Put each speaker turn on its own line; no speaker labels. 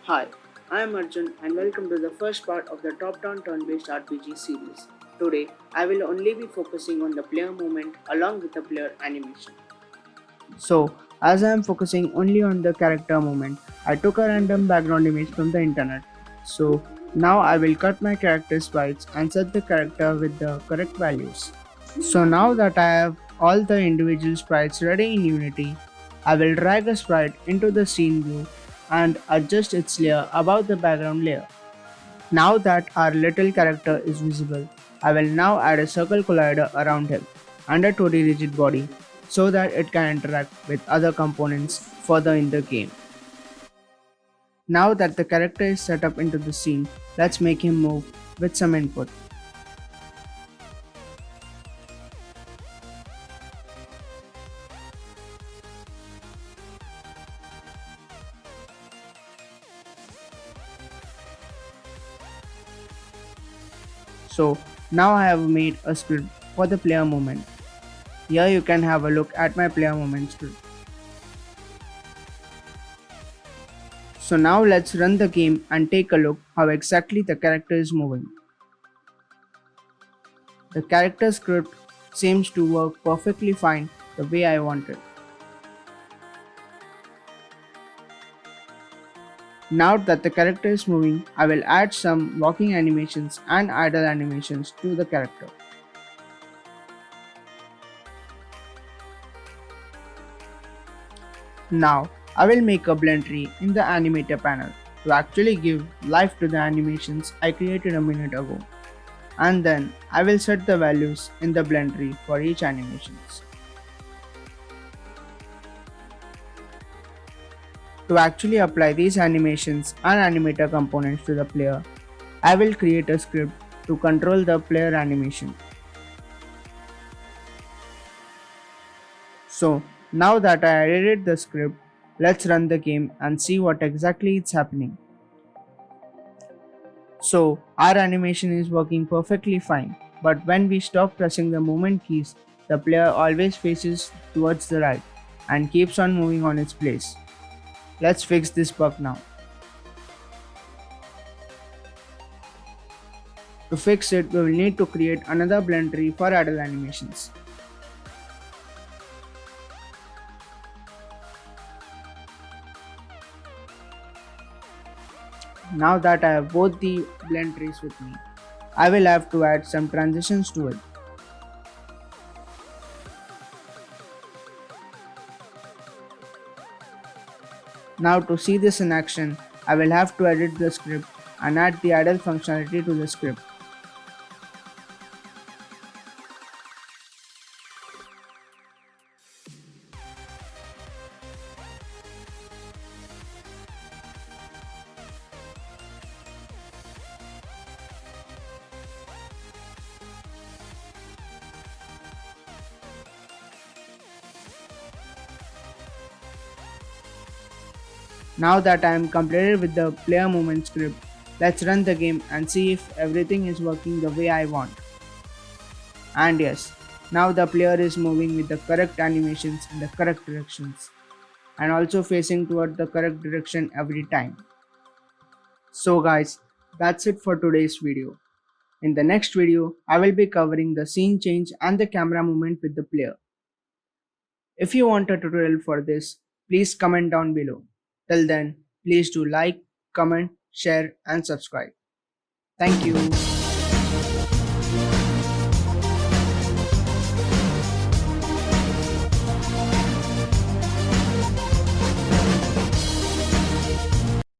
Hi, I am Arjun and welcome to the first part of the top-down turn-based RPG series. Today, I will only be focusing on the player movement along with the player animation. So, as I am focusing only on the character movement, I took a random background image from the internet. So, now I will cut my character sprites and set the character with the correct values. So now that I have all the individual sprites ready in Unity, I will drag a sprite into the scene view and adjust its layer above the background layer. Now that our little character is visible, I will now add a circle collider around him and a 2D rigid body so that it can interact with other components further in the game. Now that the character is set up into the scene, let's make him move with some input. So now I have made a script for the player movement. Here you can have a look at my player movement script. So now let's run the game and take a look how exactly the character is moving. The character script seems to work perfectly fine the way I wanted. Now that the character is moving, I will add some walking animations and idle animations to the character. Now, I will make a blend tree in the animator panel to actually give life to the animations I created a minute ago. And then I will set the values in the blend tree for each animations. To actually apply these animations and animator components to the player, I will create a script to control the player animation. So now that I edited the script, let's run the game and see what exactly is happening. So our animation is working perfectly fine, but when we stop pressing the movement keys, the player always faces towards the right and keeps on moving on its place. Let's fix this bug now. To fix it, we will need to create another blend tree for idle animations. Now that I have both the blend trees with me, I will have to add some transitions to it. Now to see this in action, I will have to edit the script and add the idle functionality to the script. Now that I am completed with the player movement script, let's run the game and see if everything is working the way I want. And yes, now the player is moving with the correct animations in the correct directions and also facing toward the correct direction every time. So guys, that's it for today's video. In the next video, I will be covering the scene change and the camera movement with the player. If you want a tutorial for this, please comment down below. Till then, please do like, comment, share and subscribe. Thank you.